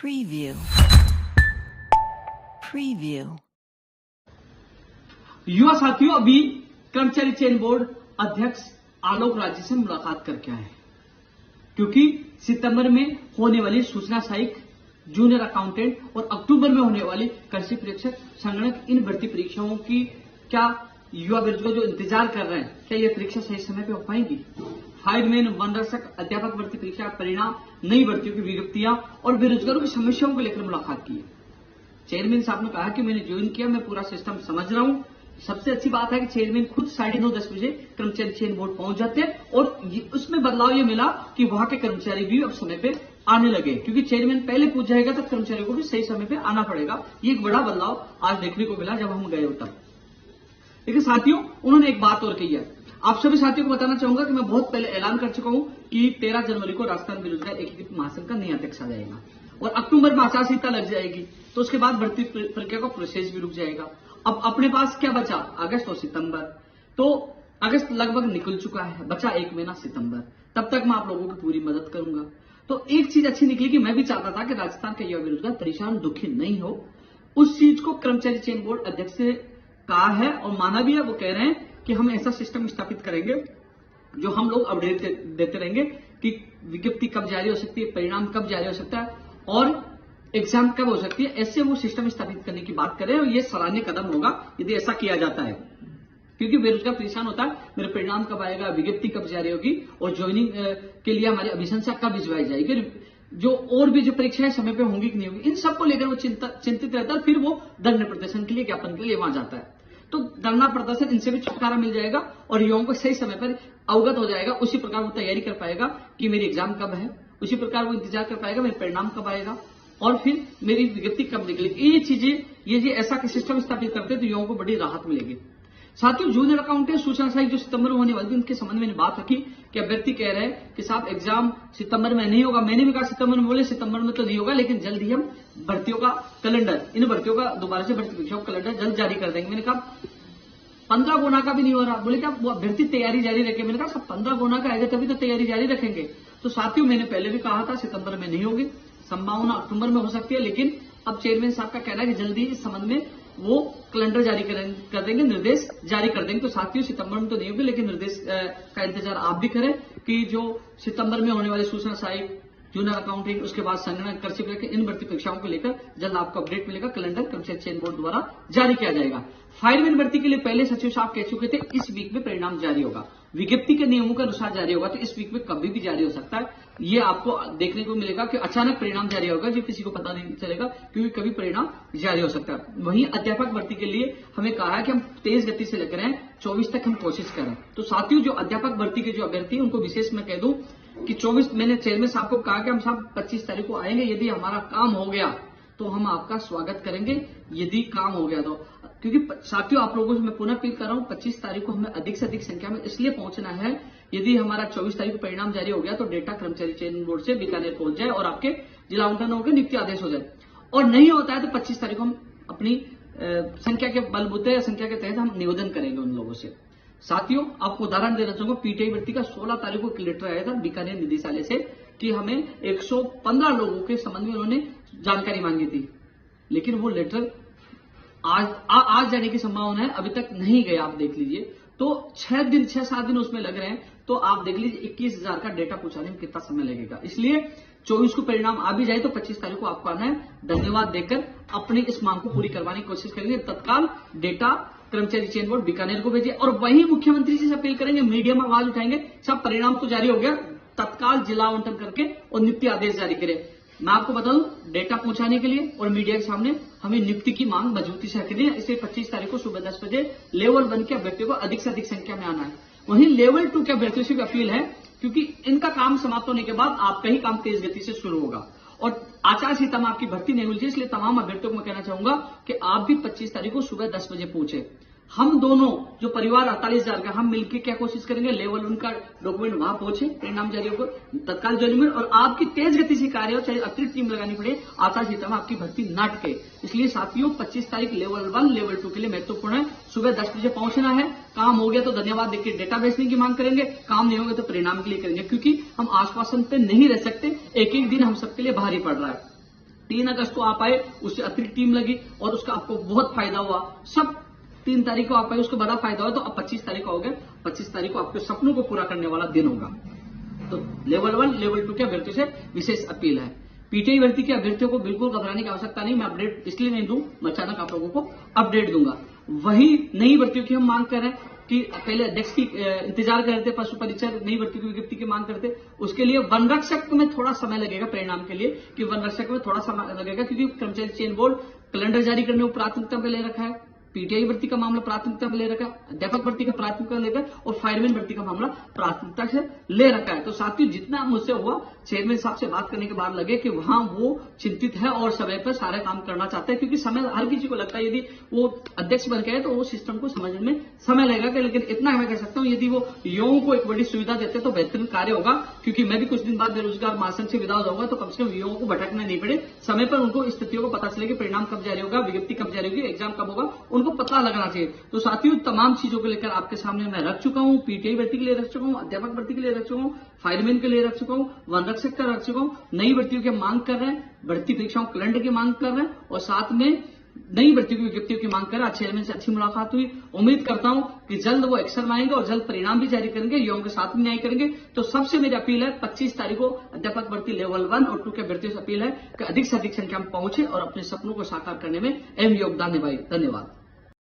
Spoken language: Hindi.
Preview. Preview. युवा साथियों, अभी कर्मचारी चयन बोर्ड अध्यक्ष आलोक राज्य से मुलाकात करके आए हैं, क्योंकि सितंबर में होने वाली सूचना सहायक, जूनियर अकाउंटेंट और अक्टूबर में होने वाली कृषि परीक्षक संगणक, इन भर्ती परीक्षाओं की क्या युवा बेरोजगार जो इंतजार कर रहे हैं, क्या ये परीक्षा सही समय पे हो पाएगी? फायरमैन, वनरक्षक, अध्यापक भर्ती परीक्षा परिणाम, नई भर्तियों की विज्ञप्तियां और बेरोजगारों की समस्याओं को लेकर मुलाकात की है। चेयरमैन साहब ने कहा कि मैंने ज्वाइन किया, मैं पूरा सिस्टम समझ रहा हूं। सबसे अच्छी बात है कि चेयरमैन खुद 9:30-10 बजे कर्मचारी चयन बोर्ड पहुंच जाते हैं और उसमें बदलाव ये मिला कि वहां के कर्मचारी भी अब समय पे आने लगे, क्योंकि चेयरमैन पहले पूछ जाएगा तो कर्मचारियों को भी सही समय पे आना पड़ेगा। ये एक बड़ा बदलाव आज देखने को मिला जब हम गए हो तब। लेकिन साथियों, उन्होंने एक बात और कही है। आप सभी साथियों को बताना चाहूंगा कि मैं बहुत पहले ऐलान कर चुका हूं कि 13 जनवरी को राजस्थान बेरोजगार एकीकृत महासंघ का नया अध्यक्ष आ जाएगा और अक्टूबर में आचार संहिता लग जाएगी, तो उसके बाद भर्ती प्रक्रिया का प्रोसेस भी रुक जाएगा। अब अपने पास क्या बचा? अगस्त और सितंबर। तो अगस्त लगभग निकल चुका है, बचा 1 महीना सितंबर। तब तक मैं आप लोगों की पूरी मदद करूंगा। तो एक चीज अच्छी निकली कि मैं भी चाहता था कि राजस्थान के युवा बेरोजगार परेशान, दुखी नहीं हो। उस चीज को कर्मचारी चयन बोर्ड अध्यक्ष से कहा है और माना भी है। वो कह रहे हैं कि हम ऐसा सिस्टम स्थापित करेंगे जो हम लोग अपडेट देते रहेंगे कि विज्ञप्ति कब जारी हो सकती है, परिणाम कब जारी हो सकता है और एग्जाम कब हो सकती है। ऐसे वो सिस्टम स्थापित करने की बात करें और ये सराहनीय कदम होगा यदि ऐसा किया जाता है, क्योंकि बेरोजगार परेशान होता है, मेरा परिणाम कब आएगा, विज्ञप्ति कब जारी होगी और ज्वाइनिंग के लिए हमारी अभिशंसा कब भिजवाई जाएगी, जो और भी जो परीक्षाएं समय पे होंगी कि नहीं होगी, इन सबको लेकर वो चिंतित रहता है। फिर वो धरने प्रदर्शन के लिए, ज्ञापन के लिए वहां जाता है। तो धरना प्रदर्शन, इनसे भी छुटकारा मिल जाएगा और युवाओं को सही समय पर अवगत हो जाएगा। उसी प्रकार वो तैयारी कर पाएगा कि मेरी एग्जाम कब है, उसी प्रकार वो इंतजार कर पाएगा मेरे परिणाम कब आएगा और फिर मेरी विज्ञप्ति कब निकलेगी। ये चीजें, ये ऐसा सिस्टम स्थापित करते हैं तो युवाओं को बड़ी राहत मिलेगी। साथियों, जूनियर अकाउंटेंट सूचना सहायक जो सितंबर में होने वाली थी, उनके संबंध में बात रखी कि अभ्यर्थी कह रहे हैं कि साहब एग्जाम सितंबर में नहीं होगा। मैंने भी कहा सितंबर में, बोले सितंबर में तो नहीं होगा, लेकिन जल्द ही हम भर्तियों का कैलेंडर, इन भर्तियों का दोबारा से भर्ती परीक्षाओं का कैलेंडर जल्द जारी कर देंगे। मैंने कहा 15 गुना का भी नहीं हो रहा। बोले क्या वो अभ्यर्थी तैयारी जारी रखे? मैंने कहा 15 गुना का आएगा तभी तो तैयारी जारी रखेंगे। तो साथियों, मैंने पहले भी कहा था सितंबर में नहीं होगी, संभावना अक्टूबर में हो सकती है, लेकिन अब चेयरमैन साहब का कहना है कि जल्दी इस संबंध में वो कैलेंडर जारी कर देंगे, निर्देश जारी कर देंगे। तो साथियों, सितंबर में तो नहीं होगी, लेकिन निर्देश का इंतजार आप भी करें कि जो सितंबर में होने वाली सूचना सहायक, जूनियर अकाउंटिंग, उसके बाद संगणक, कृषि परीक्षा, इन भर्ती परीक्षाओं को लेकर जल्द आपको अपडेट मिलेगा। कैलेंडर कर्मचारी चयन बोर्ड द्वारा जारी किया जाएगा। फायरमैन भर्ती के लिए पहले सचिव साहब कह चुके थे इस वीक में परिणाम जारी होगा, विज्ञप्ति के नियमों के अनुसार जारी होगा। तो इस वीक में कभी भी जारी हो सकता है। ये आपको देखने को मिलेगा कि अचानक परिणाम जारी होगा, जो किसी को पता नहीं चलेगा, क्योंकि कभी परिणाम जारी हो सकता है। वहीं अध्यापक भर्ती के लिए हमें कहा है कि हम तेज गति से लेकर 24 तक हम कोशिश करें। तो साथियों, जो अध्यापक भर्ती के जो अभ्यर्थी, उनको विशेष मैं कह दूं कि 24, मैंने चेयरमैन साहब को कहा कि हम साहब 25 तारीख को आएंगे। यदि हमारा काम हो गया तो हम आपका स्वागत करेंगे, यदि काम हो गया तो। क्योंकि साथियों, आप लोगों से मैं पुनः अपील कर रहा हूं, 25 तारीख को हमें अधिक से अधिक संख्या में इसलिए पहुंचना है। यदि हमारा 24 तारीख को परिणाम जारी हो गया तो डेटा कर्मचारी चयन बोर्ड से बीकानेर पहुंच जाए और आपके जिला आवंटन होकर नियुक्ति आदेश हो जाए। और नहीं होता है तो 25 तारीख को हम अपनी संख्या के बलबूते या संख्या के तहत हम निवेदन करेंगे उन लोगों से। साथियों, आपको उदाहरण देना चाहूंगा, पीटीआई भर्ती का 16 तारीख को लेटर आया था बीकानेर निदेशालय से कि हमें 115 लोगों के संबंध में उन्होंने जानकारी मांगी थी, लेकिन वो लेटर आज जाने की संभावना है, अभी तक नहीं गया। आप देख लीजिए, तो 6-7 दिन उसमें लग रहे हैं। तो आप देख लीजिए 21,000 का डेटा पहुंचाने में कितना समय लगेगा। इसलिए 24 को परिणाम आ भी जाए तो 25 तारीख को आपको आना है। धन्यवाद देकर अपनी इस मांग को पूरी करवाने की कोशिश करेंगे। तत्काल डेटा कर्मचारी चयन बोर्ड बीकानेर को भेजिए और वहीं मुख्यमंत्री जी से अपील करेंगे, मीडिया में आवाज उठाएंगे, सब परिणाम तो जारी हो गया, तत्काल जिला आवंटन करके और नियुक्ति आदेश जारी करें। मैं आपको बता दूं, डेटा पहुंचाने के लिए और मीडिया के सामने हमें नियुक्ति की मांग मजबूती से रखनी है। इसलिए 25 तारीख को सुबह 10 बजे लेवल 1 के अभ्यर्थियों को अधिक से अधिक संख्या में आना है। वहीं लेवल 2 के अभ्यर्थियों से भी अपील है, क्योंकि इनका काम समाप्त होने के बाद आपका ही काम तेज गति से शुरू होगा और आचार संहिता में आपकी भर्ती नहीं उलझी। इसलिए तमाम अभ्यर्थियों को मैं कहना चाहूंगा कि आप भी 25 तारीख को सुबह 10 बजे पहुंचे। हम दोनों जो परिवार 48,000 का, हम मिलकर क्या कोशिश करेंगे, लेवल 1 का डॉक्यूमेंट वहां पहुंचे, परिणाम जारी होकर तत्काल ज्वाइनिंग और आपकी तेज गति से कार्य हो, चाहे अतिरिक्त टीम लगानी पड़े, आचार संहिता में आपकी भर्ती न अटके। इसलिए साथियों, 25 तारीख लेवल 1 लेवल 2 के लिए महत्वपूर्ण है। सुबह 10 बजे पहुंचना है। काम हो गया तो धन्यवाद देखिए डेटा बेचने की मांग करेंगे, काम नहीं होगा तो परिणाम के लिए करेंगे, क्योंकि हम आश्वासन पे नहीं रह सकते। एक एक दिन हम सबके लिए भारी पड़ रहा है। 3 अगस्त को आप आए, उससे अतिरिक्त टीम लगी और उसका आपको बहुत फायदा हुआ। सब 3 तारीख को आप आए, उसको बड़ा फायदा हुआ। तो अब 25 तारीख को हो गया, 25 तारीख को आपके सपनों को पूरा करने वाला दिन होगा। तो लेवल 1, लेवल 2 के अभ्यर्थियों से विशेष अपील है। पीटीआई भर्ती के अभ्यर्थियों को बिल्कुल घबराने की आवश्यकता नहीं। मैं अपडेट इसलिए नहीं दूं, मैं अचानक आप लोगों को अपडेट दूंगा। वही नई भर्तियों की हम मांग कर रहे हैं कि पहले अध्यक्ष की इंतजार कर रहे थे, पशु परिचर नई भर्ती की विज्ञप्ति की मांग करते। उसके लिए वन रक्षक में थोड़ा समय लगेगा परिणाम के लिए, कि वन रक्षक में थोड़ा समय लगेगा, क्योंकि कर्मचारी चयन बोर्ड कैलेंडर जारी करने को प्राथमिकता पे ले रखा है। पीटीआई भर्ती का मामला प्राथमिकता पे ले रखा है, अध्यापक भर्ती का प्राथमिकता लेकर, और फायरमैन भर्ती का मामला प्राथमिकता से ले रखा है। तो साथियों, जितना मुझसे हुआ, चेयरमैन साहब से बात करने के बाद लगे कि वहां वो चिंतित है और समय पर सारे काम करना चाहते हैं, क्योंकि समय हर किसी को लगता है यदि वो अध्यक्ष बन गए तो वो सिस्टम को समझने में समय लगेगा। लेकिन इतना मैं कह सकता हूं, यदि वो युवाओं को एक बड़ी सुविधा देते तो बेहतरीन कार्य होगा, क्योंकि मैं भी कुछ दिन बाद बेरोजगार महासंघ से विदा हो जाऊंगा। तो कम से कम युवाओं को भटकना नहीं पड़े, समय पर उनको स्थितियों को पता चले कि परिणाम कब जारी होगा, विज्ञप्ति कब जारी होगी, एग्जाम कब होगा, उनको पता लगना चाहिए। तो साथियों, तमाम चीजों को लेकर आपके सामने मैं रख चुका हूं। पीटीआई भर्ती के लिए रख चुका हूं, अध्यापक भर्ती के लिए रख चुका हूं, फायरमैन के लिए रख चुका हूं, वन रक्षक का रख चुका हूं, नई भर्तियों की मांग कर रहे हैं, भर्ती परीक्षाओं कैलेंडर की मांग कर रहे हैं, और साथ में नई भर्तियों की विज्ञप्तियों की मांग कर रहे हैं। चेयरमैन से अच्छी मुलाकात हुई। उम्मीद करता हूं कि जल्द वो एक्शन में आएंगे और जल्द परिणाम भी जारी करेंगे, युवाओं के साथ में न्याय करेंगे। तो सबसे मेरी अपील है, 25 तारीख को अध्यापक भर्ती लेवल 1 और 2 के अभ्यर्थियों से अपील है कि अधिक से अधिक संख्या में पहुंचे और अपने सपनों को साकार करने में अहम योगदान निभाए। धन्यवाद।